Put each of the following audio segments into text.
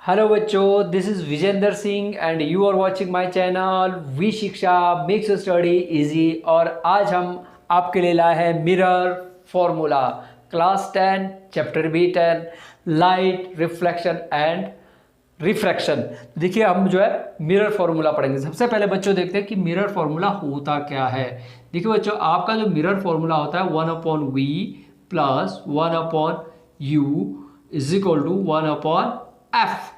Hello बच्चों, this is Vijendra Singh and you are watching my channel V Shiksha makes study easy. और आज हम आपके लिए लाए हैं मिरर फॉर्मूला क्लास 10 चैप्टर बी 10 लाइट रिफ्लेक्शन एंड रिफ्रैक्शन। देखिए हम जो है मिरर फॉर्मूला पढ़ेंगे। सबसे पहले बच्चों देखते हैं कि मिरर फॉर्मूला होता क्या है। देखिए बच्चों, आपका जो मिरर फॉर्मूला होता है 1/v plus 1/u is equal to 1/f।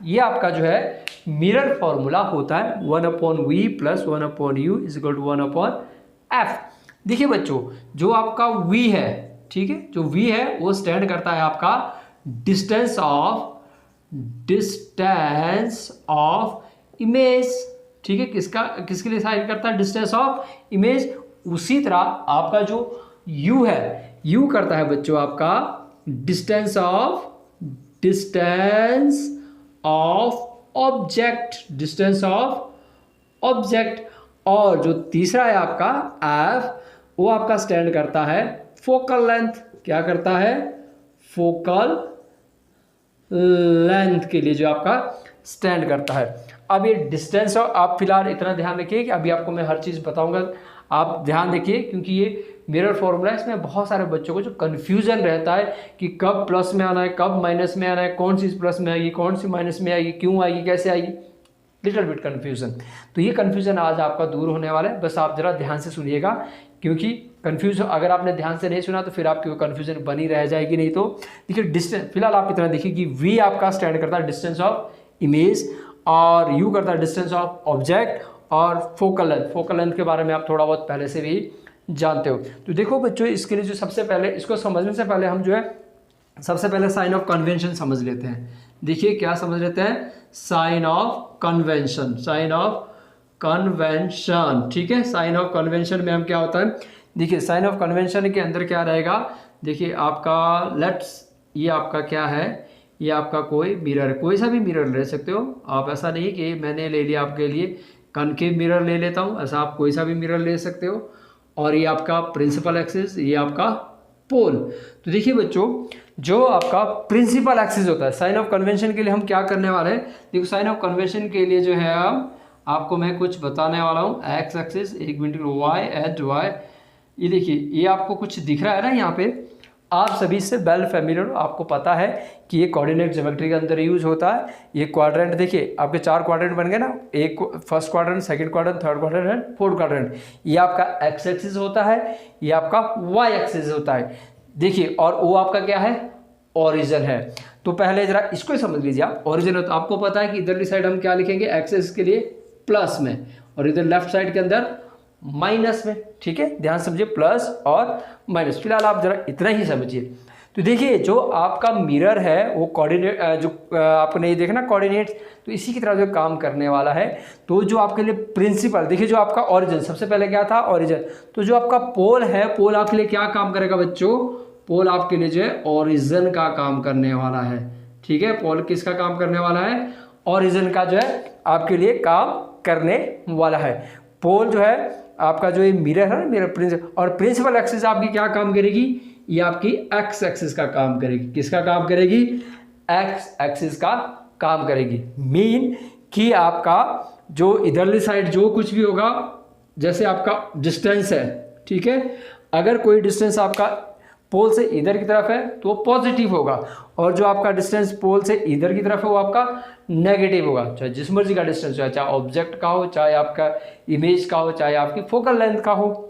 ये आपका जो है मिरर फॉर्मूला होता है 1/v plus 1/u is equal to 1/f। देखिए बच्चों, जो आपका v है, ठीक है, जो v है वो स्टैंड करता है आपका डिस्टेंस ऑफ इमेज। ठीक है, किसके लिए साइन करता है? Distance of image. उसी तरह आपका जो u है, u करता है बच्चों आपका डिस्टेंस ऑफ ऑब्जेक्ट। और जो तीसरा है आपका f, वो आपका स्टैंड करता है फोकल लेंथ। क्या करता है? फोकल लेंथ के लिए जो आपका स्टैंड करता है। अब ये डिस्टेंस, आप फिलहाल इतना ध्यान रखिए कि अभी आपको मैं हर चीज़ बताऊंगा, आप ध्यान देखिए, क्योंकि ये मिरर फॉर्मूला है। इसमें बहुत सारे बच्चों को जो कन्फ्यूजन रहता है कि कब प्लस में आना है, कब माइनस में आना है, कौन सी प्लस में आएगी, कौन सी माइनस में आएगी, क्यों आएगी, कैसे आएगी, लिटिल बिट कन्फ्यूजन। तो ये कन्फ्यूजन आज आपका दूर होने वाला है। बस आप जरा ध्यान से सुनिएगा, क्योंकि कन्फ्यूजन अगर आपने ध्यान से नहीं सुना तो फिर आपकी वो कन्फ्यूजन बनी रह जाएगी। नहीं तो देखिए डिस्टेंस, फिलहाल आप इतना देखिए कि v आपका स्टैंड करता है डिस्टेंस ऑफ इमेज और u करता है डिस्टेंस ऑफ ऑब्जेक्ट और फोकल लेंथ के बारे में आप थोड़ा बहुत पहले से भी जानते हो। तो देखो बच्चों, इसके लिए जो सबसे पहले, इसको समझने से पहले हम जो है सबसे पहले साइन ऑफ कन्वेंशन समझ लेते हैं। देखिए क्या समझ लेते हैं? Sign of convention. ठीक है, साइन ऑफ कन्वेंशन में हम क्या होता है, देखिए साइन ऑफ कन्वेंशन के अंदर क्या रहेगा। देखिए आपका ये आपका क्या है, ये आपका कोई मिरर, कोई सा भी मिरर ले सकते हो आप। ऐसा नहीं कि मैंने ले लिया आपके लिए कनकेव मिरर ले लेता हूँ, ऐसा आप कोई सा भी मिरर ले सकते हो। और ये आपका प्रिंसिपल एक्सिस, ये आपका पोल। तो देखिए बच्चों, जो आपका प्रिंसिपल एक्सिस होता है, साइन ऑफ कन्वेंशन के लिए हम क्या करने वाले हैं। देखो साइन ऑफ कन्वेंशन के लिए जो है आपको मैं कुछ बताने वाला हूँ। एक्स एक्सिस, एक मिनट, वाई एट वाई, ये देखिए ये आपको कुछ दिख रहा है ना यहाँ पे। आप सभी से वेल फैमिलियर हो, आपको पता है कि ये कोऑर्डिनेट ज्योमेट्री के अंदर यूज होता है। ये क्वाड्रेंट, देखिए आपके 4 क्वाड्रेंट बन गए ना, एक first quadrant, second quadrant, third quadrant and fourth quadrant. ये आपका एक्स एक्सिस होता है, ये आपका वाई एक्सिस होता है। देखिए, और वो आपका क्या है? ओरिजिन है। तो पहले जरा इसको समझ लीजिए आप। ओरिजिन है तो आपको पता है कि इधरली साइड हम क्या लिखेंगे? एक्सिस के लिए प्लस में, और इधर लेफ्ट साइड के अंदर माइनस में। ठीक है, ध्यान समझिए, प्लस और माइनस। फिलहाल आप जरा इतना ही समझिए। तो देखिए जो आपका मिरर है वो कोऑर्डिनेट, जो आपने ये देखना कोऑर्डिनेट, तो इसी की तरह जो काम करने वाला है। तो जो आपके लिए प्रिंसिपल, देखिए जो आपका ओरिजिन, सबसे पहले क्या था? ओरिजिन। तो जो आपका पोल है, पोल आपके लिए क्या काम करेगा बच्चों? पोल आपके लिए जो है ओरिजिन का काम करने वाला है। ठीक है, पोल किसका काम करने वाला है? ओरिजिन का जो है आपके लिए काम करने वाला है। पोल जो है आपका, जो ये मिरर है ना, मिरर प्रिंसिपल, और प्रिंसिपल एक्सिस आपकी क्या काम करेगी? ये आपकी एक्स एक्सिस का काम करेगी। किसका काम करेगी? एक्स एक्सिस का काम करेगी। मीन कि आपका जो इधरली साइड जो कुछ भी होगा, जैसे आपका डिस्टेंस है, ठीक है, अगर कोई डिस्टेंस आपका पोल से इधर की तरफ है तो वो पॉजिटिव होगा, और जो आपका डिस्टेंस पोल से इधर की तरफ है वो आपका नेगेटिव होगा। चाहे जिस मर्जी का डिस्टेंस हो, चाहे ऑब्जेक्ट का हो, चाहे आपका इमेज का हो, चाहे आपकी फोकल लेंथ का हो।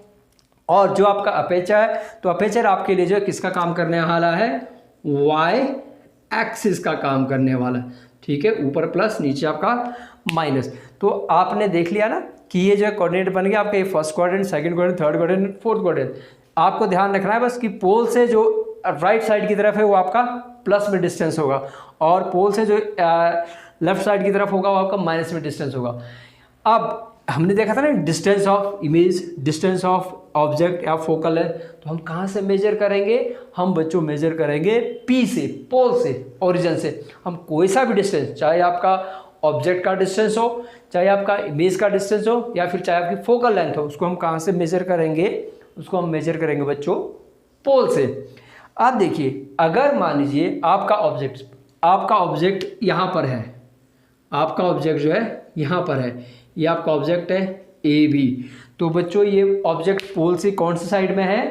और जो आपका अपेचर है, तो अपेचर आपके लिए जो है किसका काम करने वाला है? वाई एक्सिस का काम करने वाला। ठीक है, ऊपर प्लस, नीचे आपका माइनस। तो आपने देख लिया ना कि ये जो है कोऑर्डिनेट बन गया आपका, ये first quadrant, second quadrant, third quadrant, fourth quadrant. आपको ध्यान रखना है बस कि पोल से जो राइट साइड की तरफ है वो आपका प्लस में डिस्टेंस होगा, और पोल से जो लेफ्ट साइड की तरफ होगा वो आपका माइनस में डिस्टेंस होगा। अब हमने देखा था ना distance of image, distance of object या फोकल है, तो हम कहाँ से मेजर करेंगे? हम बच्चों मेजर करेंगे P से, पोल से, ओरिजिन से। हम कोई सा भी डिस्टेंस, चाहे आपका ऑब्जेक्ट का डिस्टेंस हो, चाहे आपका इमेज का डिस्टेंस हो, या फिर चाहे आपकी फोकल लेंथ हो, उसको हम कहाँ से मेजर करेंगे? उसको हम मेजर करेंगे बच्चों पोल से। आप देखिए, अगर मान लीजिए आपका ऑब्जेक्ट यहाँ पर है, आपका ऑब्जेक्ट जो है यहाँ पर है, ये आपका ऑब्जेक्ट है ए बी। तो बच्चों ये ऑब्जेक्ट पोल से कौन सी साइड में है,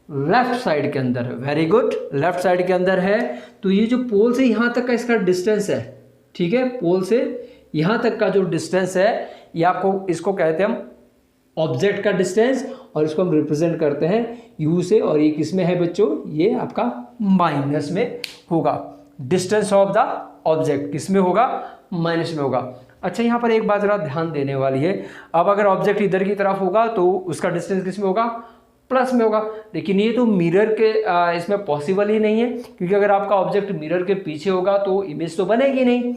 लेफ्ट साइड के अंदर है। वेरी गुड, लेफ्ट साइड के अंदर है। तो ये जो पोल से यहाँ तक का इसका डिस्टेंस है, ठीक है, पोल से यहाँ तक का जो डिस्टेंस है ये आपको, इसको कहते हैं हम ऑब्जेक्ट का डिस्टेंस, और इसको हम रिप्रेजेंट करते हैं यू से। और ये किस में है बच्चों, ये आपका माइनस में होगा। डिस्टेंस ऑफ द ऑब्जेक्ट किस में होगा, माइनस में होगा। अच्छा, यहाँ पर एक बात जरा ध्यान देने वाली है। अब अगर ऑब्जेक्ट इधर की तरफ होगा तो उसका डिस्टेंस किस में होगा, प्लस में होगा। लेकिन ये तो मिरर के इसमें पॉसिबल ही नहीं है, क्योंकि अगर आपका ऑब्जेक्ट मिरर के पीछे होगा तो इमेज तो बनेगी नहीं।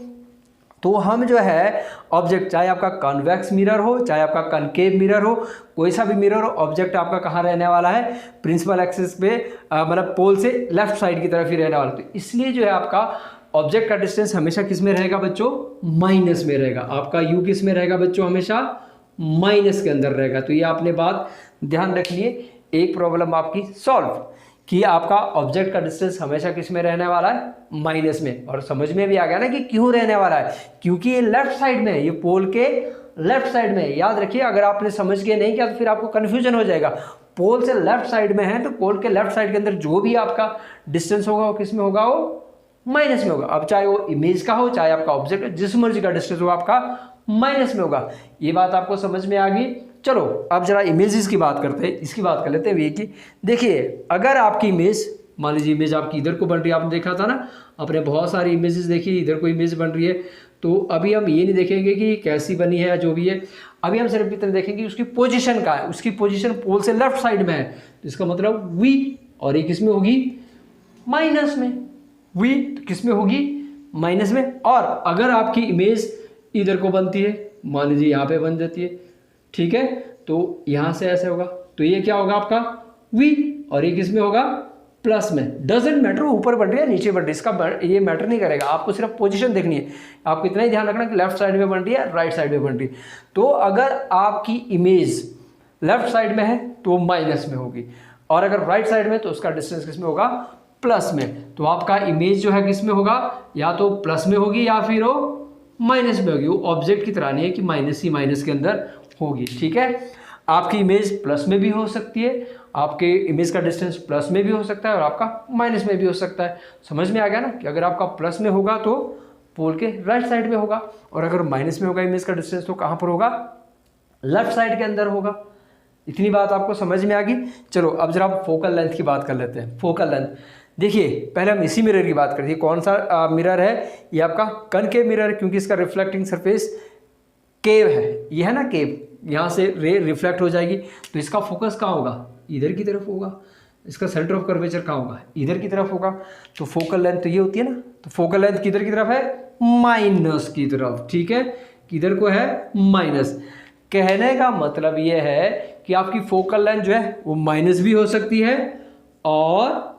तो हम जो है ऑब्जेक्ट, चाहे आपका कॉन्वेक्स मिरर हो, चाहे आपका कनकेव मिरर हो, कोई सा भी मिरर हो, ऑब्जेक्ट आपका कहाँ रहने वाला है, प्रिंसिपल एक्सिस पे, मतलब पोल से लेफ्ट साइड की तरफ ही रहने वाला। तो इसलिए जो है आपका ऑब्जेक्ट का डिस्टेंस हमेशा किस में रहेगा बच्चों, माइनस में रहेगा। आपका यू किस में रहेगा बच्चों, हमेशा माइनस के अंदर रहेगा। तो ये आपने बात ध्यान रखनी है। एक प्रॉब्लम आपकी सॉल्व कि आपका ऑब्जेक्ट का डिस्टेंस हमेशा किस में रहने वाला है, माइनस में। और समझ में भी आ गया ना कि क्यों रहने वाला है, क्योंकि ये लेफ्ट साइड में है, ये पोल के लेफ्ट साइड में है। याद रखिए, अगर आपने समझ के नहीं किया तो फिर आपको कंफ्यूजन हो जाएगा। पोल से लेफ्ट साइड में है तो पोल के लेफ्ट साइड के अंदर जो भी आपका डिस्टेंस होगा वो किस में होगा, वो माइनस में होगा। अब चाहे वो इमेज का हो, चाहे आपका ऑब्जेक्ट, जिस मर्जी का डिस्टेंस हो आपका माइनस में होगा। ये बात आपको समझ में आ गई। चलो अब जरा इमेजेस की बात करते हैं, इसकी बात कर लेते हैं। ये कि देखिए, अगर आपकी इमेज, मान लीजिए इमेज आपकी इधर को बन रही है, आपने देखा था ना, आपने बहुत सारी इमेजेस देखी, इधर को इमेज बन रही है। तो अभी हम ये नहीं देखेंगे कि कैसी बनी है या जो भी है, अभी हम सिर्फ इतना देखेंगे उसकी पोजीशन का है। उसकी पोजीशन पोल से लेफ्ट साइड में है, तो इसका मतलब वी, और ये किस में होगी, माइनस में। वी किस में होगी, माइनस में। और अगर आपकी इमेज इधर को बनती है, मान लीजिए यहाँ पे बन जाती है, ठीक है, तो यहाँ से ऐसे होगा, तो ये क्या होगा आपका v, और ये किस में होगा, प्लस में। डजेंट मैटर ऊपर बढ़ रही है नीचे बढ़ रही है, इसका ये मैटर नहीं करेगा। आपको सिर्फ पोजीशन देखनी है। आपको इतना ही ध्यान रखना कि लेफ्ट साइड में बन रही है, राइट साइड में बन रही है। तो अगर आपकी इमेज लेफ्ट साइड में है तो माइनस में होगी, और अगर राइट साइड में तो उसका डिस्टेंस किस में होगा, प्लस में। तो आपका इमेज जो है किस में होगा, या तो प्लस में होगी या फिर वो माइनस में होगी। वो ऑब्जेक्ट की तरह नहीं है कि माइनस ही माइनस के अंदर होगी, ठीक है। आपकी इमेज प्लस में भी हो सकती है, आपके इमेज का डिस्टेंस प्लस में भी हो सकता है, और आपका माइनस में भी हो सकता है। समझ में आ गया ना कि अगर आपका प्लस में होगा तो पोल के राइट साइड में होगा, और अगर माइनस में होगा इमेज का डिस्टेंस तो कहाँ पर होगा, लेफ्ट साइड के अंदर होगा। इतनी बात आपको समझ में आ गई। चलो अब जरा आप फोकल लेंथ की बात कर लेते हैं। फोकल लेंथ देखिए, पहले हम इसी मिरर की बात करते हैं। कौन सा मिरर है, ये आपका कनकेव मिरर है, क्योंकि इसका रिफ्लेक्टिंग सरफेस केव है। ये है ना केव, यहाँ से रे रिफ्लेक्ट हो जाएगी। तो इसका फोकस कहाँ होगा, इधर की तरफ होगा। इसका सेंटर ऑफ कर्वेचर कहाँ होगा, इधर की तरफ होगा। तो फोकल लेंथ तो ये होती है ना, तो फोकल लेंथ किधर की तरफ है, माइनस की तरफ, ठीक है, किधर को है, माइनस। कहने का मतलब ये है कि आपकी फोकल लेंथ जो है वो माइनस भी हो सकती है और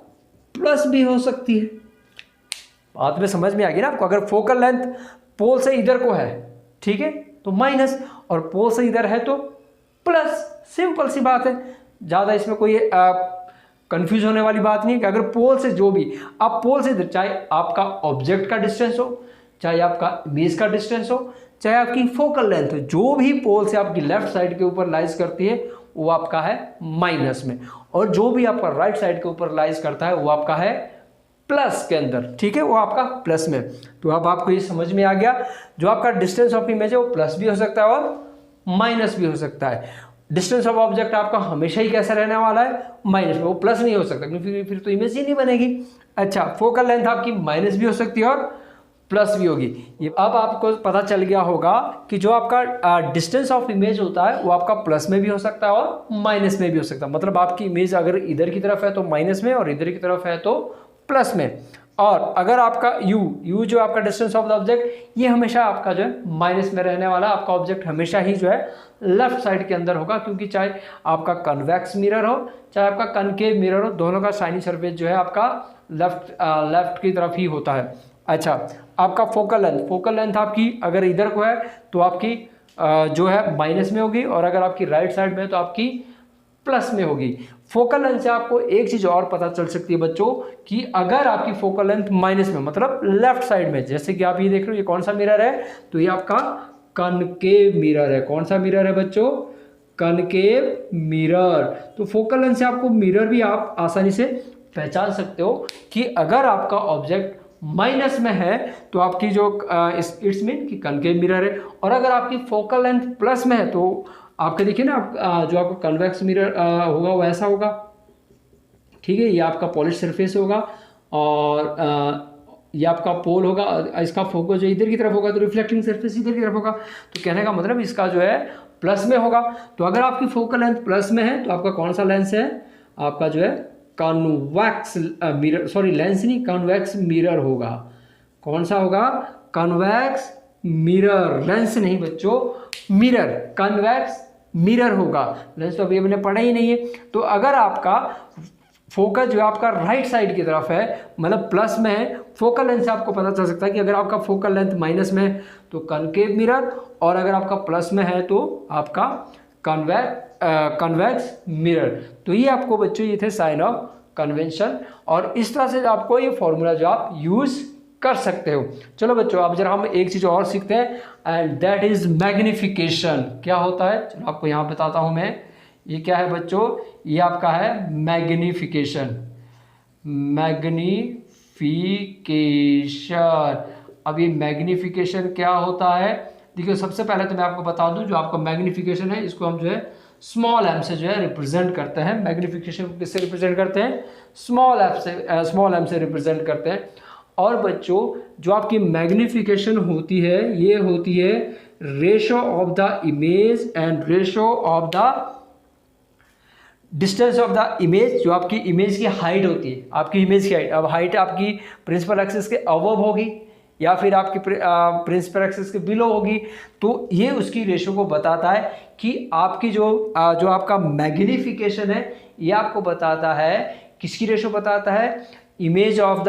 प्लस भी हो सकती है। बात में समझ में आ गई ना आपको। अगर फोकल लेंथ पोल से इधर को है, ठीक है, तो माइनस, और पोल से इधर है तो प्लस। सिंपल सी बात है, ज़्यादा इसमें कोई कंफ्यूज होने वाली बात नहीं है। कि अगर पोल से जो भी आप पोल से इधर, चाहे आपका ऑब्जेक्ट का डिस्टेंस हो, चाहे आपका इमेज का डिस्टेंस हो, चाहे आपकी फोकल लेंथ हो, जो भी पोल से आपकी लेफ्ट साइड के ऊपर लाइज करती है वो आपका है माइनस में, और जो भी आपका राइट साइड के ऊपर लाइज करता है वो आपका है प्लस के अंदर, ठीक है, वो आपका प्लस में। तो अब आपको ये समझ में आ गया, जो आपका डिस्टेंस ऑफ इमेज है वो प्लस भी हो सकता है और माइनस भी हो सकता है। डिस्टेंस ऑफ ऑब्जेक्ट आपका हमेशा ही कैसा रहने वाला है, माइनस में, वो प्लस नहीं हो सकता, क्योंकि फिर तो इमेज ही नहीं बनेगी। अच्छा, फोकल लेंथ आपकी माइनस भी हो सकती है और प्लस भी होगी। ये अब आपको पता चल गया होगा कि जो आपका डिस्टेंस ऑफ इमेज होता है वो आपका प्लस में भी हो सकता है और माइनस में भी हो सकता है। मतलब आपकी इमेज अगर इधर की तरफ है तो माइनस में, और इधर की तरफ है तो प्लस में। और अगर आपका u जो आपका डिस्टेंस ऑफ द ऑब्जेक्ट, ये हमेशा आपका जो है माइनस में रहने वाला। आपका ऑब्जेक्ट हमेशा ही जो है लेफ्ट साइड के अंदर होगा, क्योंकि चाहे आपका कन्वेक्स मिरर हो चाहे आपका कनकेव मिरर हो, दोनों का शाइनी सरफेस जो है आपका लेफ्ट की तरफ ही होता है। अच्छा, आपका फोकल लेंथ आपकी अगर इधर को है तो आपकी जो है माइनस में होगी, और अगर आपकी राइट साइड में है तो आपकी प्लस में होगी। फोकल लेंथ से आपको एक चीज और पता चल सकती है बच्चों कि अगर आपकी फोकल लेंथ माइनस में मतलब लेफ्ट साइड में, जैसे कि आप ये देख रहे हो ये कौन सा मिरर है, तो ये आपका कनकेव मिरर है। कौन सा मिरर है बच्चों? Concave mirror. तो फोकल लेंथ से आपको मिरर भी आप आसानी से पहचान सकते हो कि अगर आपका ऑब्जेक्ट माइनस में है तो आपकी जो इट्स मीन कि कनकेव मिरर है, और अगर आपकी फोकल लेंथ प्लस में है तो आपके देखिए ना जो आपका कन्वेक्स मिरर होगा वो ऐसा होगा, ठीक है। ये आपका पॉलिश सरफेस होगा और ये आपका पोल होगा, इसका फोकस जो इधर की तरफ होगा तो रिफ्लेक्टिंग सरफेस इधर की तरफ होगा। तो कहने का मतलब इसका जो है प्लस में होगा। तो अगर आपकी फोकल लेंथ प्लस में है तो आपका कौन सा लेंस है? आपका जो है कॉन्वेक्स मिरर, सॉरी लेंस नहीं, कॉन्वेक्स मिरर होगा। कौन सा होगा? कॉन्वेक्स मिरर, लेंस नहीं बच्चों, मिरर, कॉन्वेक्स मिरर होगा। लेंस तो अभी हमने पढ़ा ही नहीं है। तो अगर आपका फोकस जो आपका राइट साइड की तरफ है मतलब प्लस में है, फोकल लेंथ से आपको पता चल सकता है कि अगर आपका फोकल लेंथ माइनस में है तो कनकेव मिरर, और अगर आपका प्लस में है तो आपका कन्वेक्स मिरर। तो ये आपको बच्चों ये थे साइन ऑफ कन्वेंशन, और इस तरह से आपको ये फॉर्मूला जो आप यूज कर सकते हो। चलो बच्चों अब जरा हम एक चीज और सीखते हैं, एंड दैट इज मैग्निफिकेशन। क्या होता है? चलो आपको यहाँ बताता हूं मैं। ये क्या है बच्चों? ये आपका है मैग्निफिकेशन। मैग्निफिकेशन। अब ये मैग्निफिकेशन क्या होता है? देखिए सबसे पहले तो मैं आपको बता दूं, जो आपका मैग्निफिकेशन है इसको हम जो है स्मॉल एम से जो है रिप्रेजेंट करते हैं। मैग्निफिकेशन को किससे रिप्रेजेंट करते हैं? स्मॉल एम से रिप्रेजेंट करते हैं। और बच्चों जो आपकी मैग्निफिकेशन होती है ये होती है ratio of the image and ratio of the distance of the image. जो आपकी इमेज की हाइट होती है, आपकी इमेज की हाइट, अब हाइट आपकी प्रिंसिपल एक्सिस के अबव होगी या फिर आपकी प्रिंसिपल एक्सिस के बिलो होगी, तो ये उसकी रेशो को बताता है कि आपकी जो आपका मैग्निफिकेशन है ये आपको बताता है, किसकी रेशो बताता है? Image of the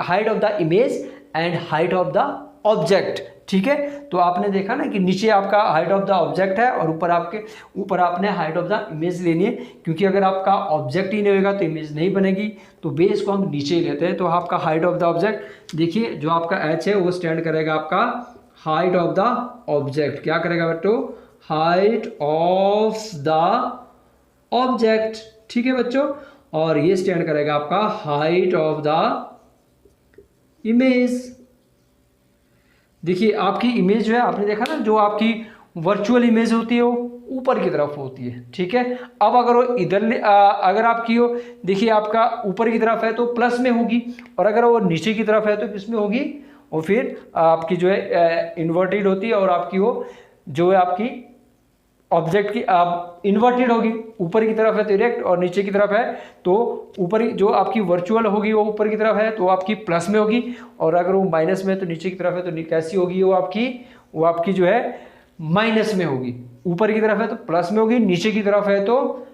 height of the image and height of the object, ठीक है। तो आपने देखा ना कि नीचे आपका हाइट ऑफ द ऑब्जेक्ट है और ऊपर आपने हाइट ऑफ द इमेज लेनी है, क्योंकि अगर आपका ऑब्जेक्ट ही नहीं होगा तो इमेज नहीं बनेगी। तो बेस को हम नीचे ही लेते हैं। तो आपका हाइट ऑफ द ऑब्जेक्ट, देखिए जो आपका एच है वो स्टैंड करेगा आपका हाइट ऑफ द ऑब्जेक्ट। क्या करेगा बच्चों? हाइट ऑफ द ऑब्जेक्ट, ठीक है बच्चों। और ये स्टैंड करेगा आपका हाइट ऑफ द इमेज। देखिए आपकी इमेज जो है, आपने देखा ना जो आपकी वर्चुअल इमेज होती है वो ऊपर की तरफ होती है, ठीक है। अब अगर वो इधर अगर आपकी हो, देखिए आपका ऊपर की तरफ है तो प्लस में होगी, और अगर वो नीचे की तरफ है तो किस में होगी? और फिर आपकी जो है इन्वर्टेड होती है, और आपकी वो जो है आपकी ऑब्जेक्ट की इन्वर्टेड होगी। ऊपर की तरफ है तो इरेक्ट, और नीचे की तरफ है तो ऊपर जो आपकी वर्चुअल होगी वो ऊपर की तरफ है तो आपकी प्लस में होगी, और अगर वो माइनस में है तो नीचे की तरफ है तो कैसी होगी? वो आपकी जो है माइनस में होगी। ऊपर की तरफ है तो प्लस में होगी, नीचे की तरफ है तो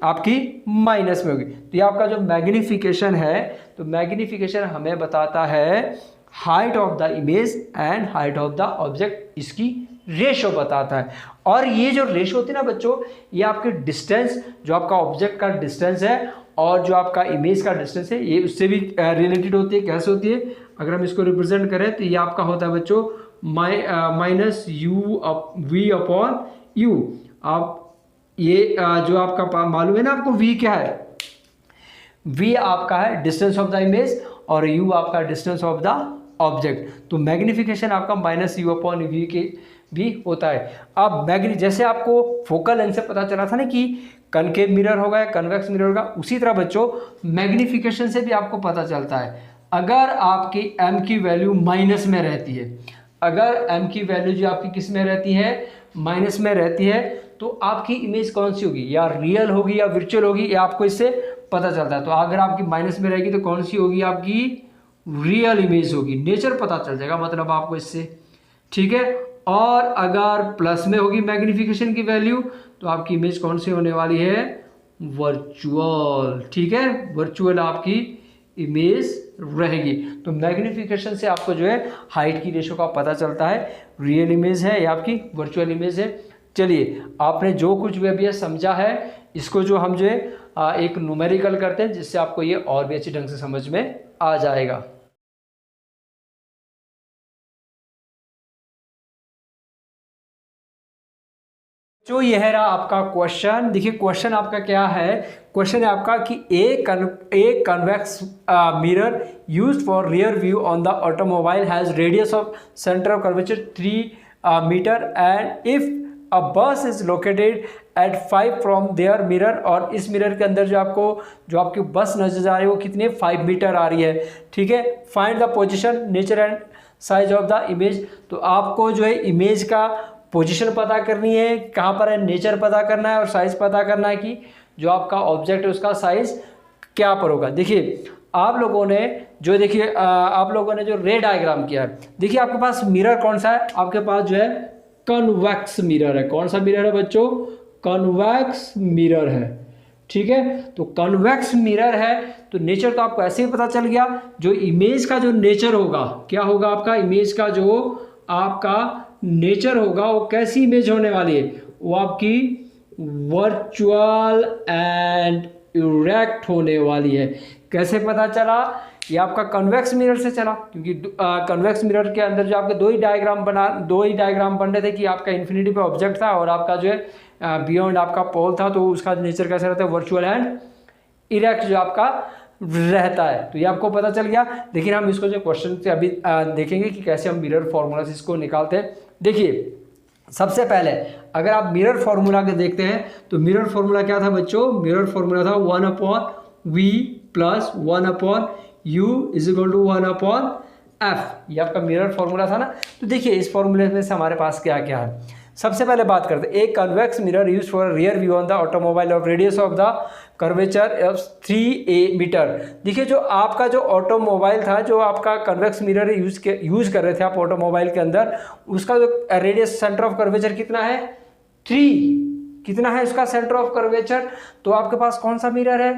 आपकी माइनस में होगी। तो ये आपका जो मैग्निफिकेशन है, तो मैग्निफिकेशन हमें बताता है height of the image and height of the object, इसकी रेशो बताता है। और ये जो रेशो होती है ना बच्चों, ये आपके डिस्टेंस, जो आपका ऑब्जेक्ट का डिस्टेंस है और जो आपका इमेज का डिस्टेंस है, ये उससे भी रिलेटेड होती है। कैसे होती है? अगर हम इसको रिप्रेजेंट करें तो ये आपका होता है बच्चों minus u v upon u. आप ये जो आपका मालूम है ना आपको v क्या है? v आपका है डिस्टेंस ऑफ द इमेज और u आपका डिस्टेंस ऑफ द ऑब्जेक्ट। तो मैग्निफिकेशन आपका माइनस यू अपॉन वी के भी होता है। अब जैसे आपको फोकल लेंथ से पता चला था ना कि कनकेव मिरर होगा या कन्वेक्स मिरर होगा, उसी तरह बच्चों मैग्निफिकेशन से भी आपको पता चलता है। अगर आपकी m की वैल्यू माइनस में रहती है, अगर m की वैल्यू जो आपकी किस में रहती है? माइनस में रहती है, तो आपकी इमेज कौन सी होगी? या रियल होगी या वर्चुअल होगी, या आपको इससे पता चलता है। तो अगर आपकी माइनस में रहेगी तो कौन सी होगी? आपकी रियल इमेज होगी। नेचर पता चल जाएगा मतलब आपको इससे, ठीक है। और अगर प्लस में होगी मैग्निफिकेशन की वैल्यू तो आपकी इमेज कौन सी होने वाली है? वर्चुअल, ठीक है। वर्चुअल आपकी इमेज रहेगी। तो मैग्निफिकेशन से आपको जो है हाइट की रेशो का पता चलता है, रियल इमेज है या आपकी वर्चुअल इमेज है। चलिए, आपने जो कुछ भी अभी समझा है इसको जो हम जो है एक न्यूमेरिकल करते हैं, जिससे आपको ये और भी अच्छी ढंग से समझ में आ जाएगा। जो यह रहा आपका क्वेश्चन। देखिए क्वेश्चन आपका क्या है, क्वेश्चन है आपका कि a convex mirror used for rear view on the automobile has radius of centre of curvature 3 metre and if a bus is located at 5 from their mirror, और इस मिरर के अंदर जो आपकी बस नजर आ रही है वो कितने 5 मीटर आ रही है। ठीक है, find the position nature and size of the image. तो आपको जो है इमेज का पोजीशन पता करनी है, कहाँ पर है, नेचर पता करना है और साइज पता करना है कि जो आपका ऑब्जेक्ट है उसका साइज क्या पर होगा। देखिए आप लोगों ने जो रे डायग्राम किया है, देखिए आपके पास मिरर कौन सा है, आपके पास जो है कन्वेक्स मिरर है। कौन सा मिरर है बच्चों, कन्वेक्स मिरर है। ठीक है, तो कन्वेक्स मिरर है तो नेचर तो आपको ऐसे ही पता चल गया। जो इमेज का जो नेचर होगा, क्या होगा आपका इमेज का जो आपका नेचर होगा वो कैसी इमेज होने वाली है, वो आपकी वर्चुअल एंड इरेक्ट होने वाली है। कैसे पता चला, ये आपका कन्वेक्स मिरर से चला, क्योंकि कन्वेक्स मिरर के अंदर जो आपके दो ही डायग्राम बन रहे थे कि आपका इन्फिनिटी पे ऑब्जेक्ट था और आपका जो है बियॉन्ड आपका पोल था, तो उसका नेचर कैसा रहता है, वर्चुअल एंड इरेक्ट जो आपका रहता है। तो ये आपको पता चल गया। लेकिन हम इसको जो क्वेश्चन से अभी देखेंगे कि कैसे हम मिरर फॉर्मूला से इसको निकालते हैं। देखिए सबसे पहले अगर आप मिरर फॉर्मूला के देखते हैं तो मिरर फॉर्मूला क्या था बच्चों, मिरर फॉर्मूला था 1/v plus 1/u is equal to 1/f। ये आपका मिरर फॉर्मूला था ना। तो देखिए इस फॉर्मूले में से हमारे पास क्या क्या है। सबसे पहले बात करते हैं, एक convex mirror use for rear view on the automobile of radius of the curvature of 3 metre. देखिए जो आपका जो ऑटोमोबाइल था, जो आपका कन्वेक्स मिरर यूज कर रहे थे आप ऑटोमोबाइल के अंदर, उसका जो रेडियस सेंटर ऑफ कर्वेचर कितना है, 3। कितना है उसका सेंटर ऑफ कर्वेचर। तो आपके पास कौन सा मिरर है,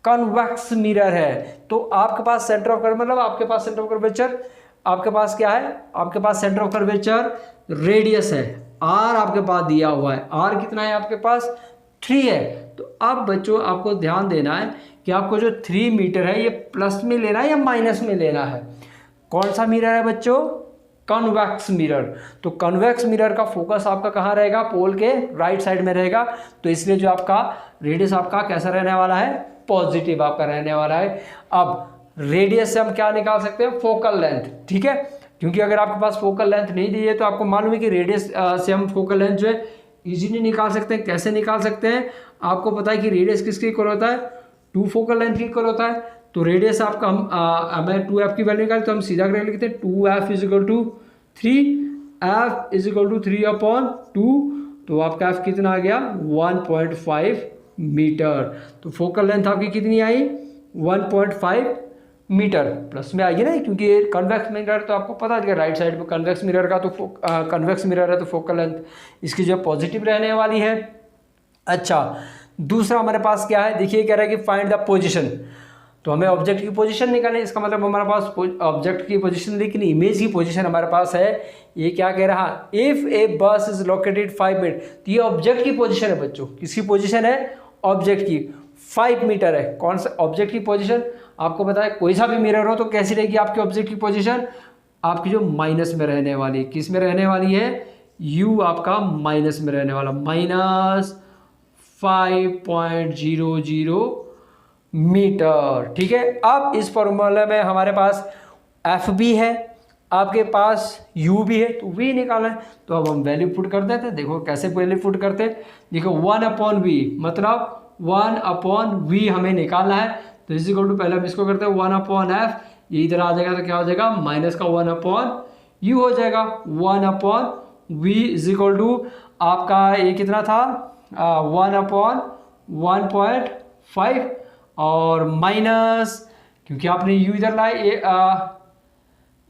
कन्वेक्स मिरर है। तो आपके पास सेंटर ऑफ मतलब आपके पास सेंटर ऑफ कर्वेचर आपके पास क्या है, आपके पास सेंटर ऑफ कर्वेचर रेडियस है, आर आपके पास दिया हुआ है। आर कितना है आपके पास, 3 है। तो अब बच्चों आपको ध्यान देना है कि आपको जो 3 मीटर है ये प्लस में लेना है या माइनस में लेना है। कौन सा मिरर है बच्चों, कन्वेक्स मिरर। तो कन्वेक्स मिरर का फोकस आपका कहाँ रहेगा, पोल के राइट साइड में रहेगा। तो इसलिए जो आपका रेडियस आपका कैसा रहने वाला है, पॉजिटिव आपका रहने वाला है। अब रेडियस से हम क्या निकाल सकते हैं, फोकल लेंथ। ठीक है, क्योंकि अगर आपके पास फोकल लेंथ नहीं दी है तो आपको मालूम है कि रेडियस से हम फोकल लेंथ जो है इजीली निकाल सकते हैं। कैसे निकाल सकते हैं, आपको पता है कि रेडियस किसके इक्वल होता है, 2 फोकल लेंथ के इक्वल होता है। तो रेडियस आपका हमें 2f की वैल्यू निकाली तो हम सीधा करके लिखते हैं 2f is equal to 3, f is equal to 3/2। तो आपका f कितना आ गया, 1.5 मीटर। तो फोकल लेंथ आपकी कितनी आई, 1.5 मीटर। प्लस में आइए ना, क्योंकि ये कन्वेक्स मिरर तो आपको पता है राइट साइड पे कन्वेक्स मिरर का, तो कन्वेक्स मिरर है तो फोकल लेंथ इसकी जो पॉजिटिव रहने वाली है। अच्छा, दूसरा हमारे पास क्या है, देखिए कह रहा है कि फाइंड द पोजीशन। तो हमें ऑब्जेक्ट की पोजीशन निकालनी है, इसका मतलब हमारे पास ऑब्जेक्ट की पोजीशन, लेकिन इमेज की पोजीशन हमारे पास है। ये क्या कह रहा, इफ ए बस इज लोकेटेड 5 मीटर। तो ये ऑब्जेक्ट की पोजीशन है बच्चों, किसकी पोजीशन है, ऑब्जेक्ट की। 5 मीटर है, कौन सा ऑब्जेक्ट की पोजीशन, आपको पता है कोई सा भी मिरर हो तो कैसी रहेगी आपकी ऑब्जेक्ट की पोजीशन, आपकी जो माइनस में रहने वाली है। किस में रहने वाली है, u आपका माइनस में रहने वाला, -5.00 मीटर। ठीक है, अब इस फॉर्मूले में हमारे पास f भी है, आपके पास u भी है, तो v निकालना है। तो अब हम वैल्यू पुट कर देते हैं। देखो कैसे वैल्यू पुट करते हैं, देखो 1/v मतलब 1/v हमें निकालना है। तो इज इक्वल टू, पहले हम इसको करते हैं 1/f, ये इधर आ जाएगा तो क्या हो जाएगा, माइनस का 1/u हो जाएगा। 1/v इज इक्वल टू आपका ये कितना था, 1/1.5 और माइनस, क्योंकि आपने u इधर लाए, ये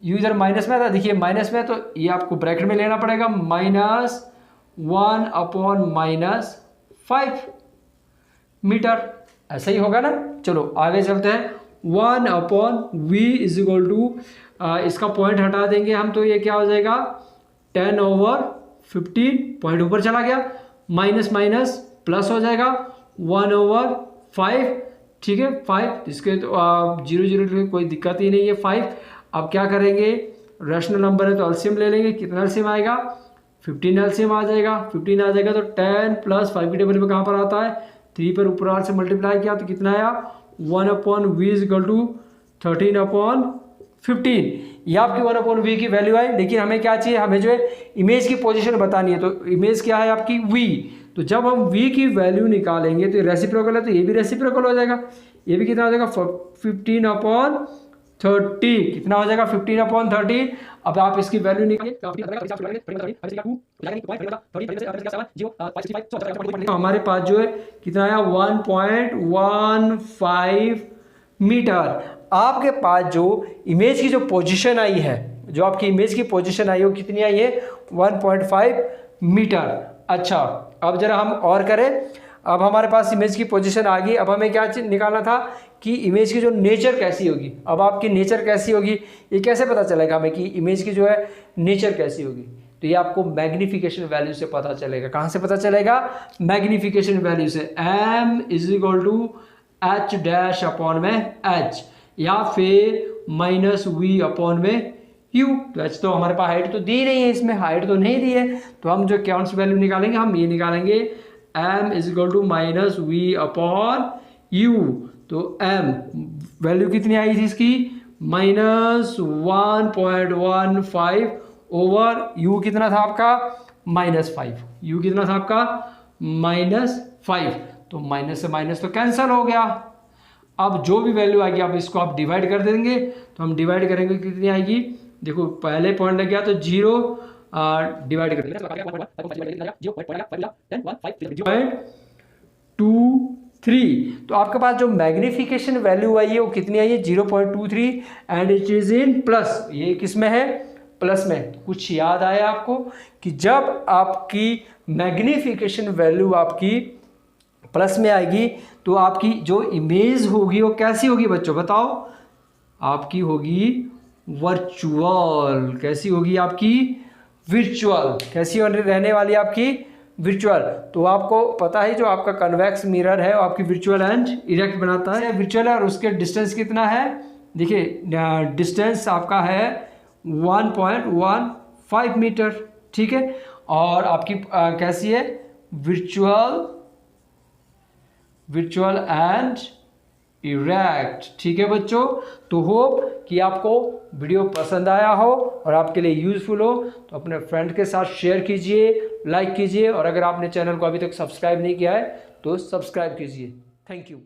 u इधर माइनस में था, देखिए माइनस में, तो ये आपको ब्रैकेट में लेना पड़ेगा, -1/-5 मीटर। ऐसा ही होगा ना। चलो आगे चलते हैं। 1/v इज इक्वल टू, इसका पॉइंट हटा देंगे हम तो ये क्या हो जाएगा, 10/5 15 पॉइंट ऊपर चला गया, माइनस माइनस प्लस हो जाएगा 1/5, ठीक है 5, इसके तो 0 कोई दिक्कत ही नहीं है 5। अब क्या करेंगे, रैशनल नंबर है तो एलसीएम ले लेंगे, कितना एलसीएम आएगा 15 एलसीएम आ जाएगा, 15 आ जाएगा तो 10 प्लस 5 के टेबल पे कहाँ पर आता है 3 पर ऊपर से मल्टीप्लाई किया तो कितना आया 1/v = 13/15। ये आपकी 1/v की वैल्यू आई। लेकिन हमें क्या चाहिए, हमें जो है इमेज की पोजीशन बतानी है, तो इमेज क्या है आपकी v। तो जब हम v की वैल्यू निकालेंगे तो रेसिप्रोकल है तो ये भी रेसिप्रोकल हो जाएगा, ये भी कितना हो जाएगा 15/30, कितना हो जाएगा 15/30। अब आप इसकी वैल्यू निकालिए, हमारे पास जो है कितना आया 1.15 मीटर। आपके पास जो इमेज की जो पोजीशन आई है, जो आपकी इमेज की पोजीशन आई है वो कितनी आई है 1.5 मीटर। अच्छा अब जरा हम और करें, अब हमारे पास इमेज की पोजीशन आ गई। अब हमें क्या निकालना था कि इमेज की जो नेचर कैसी होगी। अब आपकी नेचर कैसी होगी ये कैसे पता चलेगा हमें कि इमेज की जो है नेचर कैसी होगी, तो ये आपको मैग्निफिकेशन वैल्यू से पता चलेगा। कहाँ से पता चलेगा, मैग्निफिकेशन वैल्यू से। m = h-h या फिर -v/u। तो h तो हमारे पास हाइट तो दी नहीं है, इसमें हाइट तो नहीं दी है, तो हम जो कौन सी वैल्यू निकालेंगे, हम ये निकालेंगे m = -v/u। तो m वैल्यू कितनी आई थी इसकी -1.15/u कितना था आपका -5, u कितना था आपका -5। तो माइनस से माइनस तो कैंसिल हो गया। अब जो भी वैल्यू आएगी आप इसको आप डिवाइड कर देंगे, तो हम डिवाइड करेंगे कितनी आएगी, देखो पहले पॉइंट लग गया तो 0 डिवाइड कर 0.23। तो आपके पास जो मैग्निफिकेशन वैल्यू आई है वो कितनी आई है 0.23 and it is in plus. ये किस में है, प्लस में। तो कुछ याद आया आपको कि जब आपकी मैग्निफिकेशन वैल्यू आपकी प्लस में आएगी तो आपकी जो इमेज होगी वो कैसी होगी बच्चों बताओ, आपकी होगी वर्चुअल। कैसी होगी आपकी, विर्चुअल। कैसी रहने वाली आपकी, विर्चुअल। तो आपको पता है जो आपका कन्वेक्स मिरर है वो आपकी विर्चुअल एंड इरेक्ट बनाता है, विर्चुअल है। और उसके डिस्टेंस कितना है, देखिए डिस्टेंस आपका है 1.15 मीटर, ठीक है। और आपकी कैसी है, विर्चुअल एंड इरेक्ट, ठीक है बच्चों। तो होप कि आपको वीडियो पसंद आया हो और आपके लिए यूजफुल हो, तो अपने फ्रेंड के साथ शेयर कीजिए, लाइक कीजिए, और अगर आपने चैनल को अभी तक सब्सक्राइब नहीं किया है तो सब्सक्राइब कीजिए। Thank you.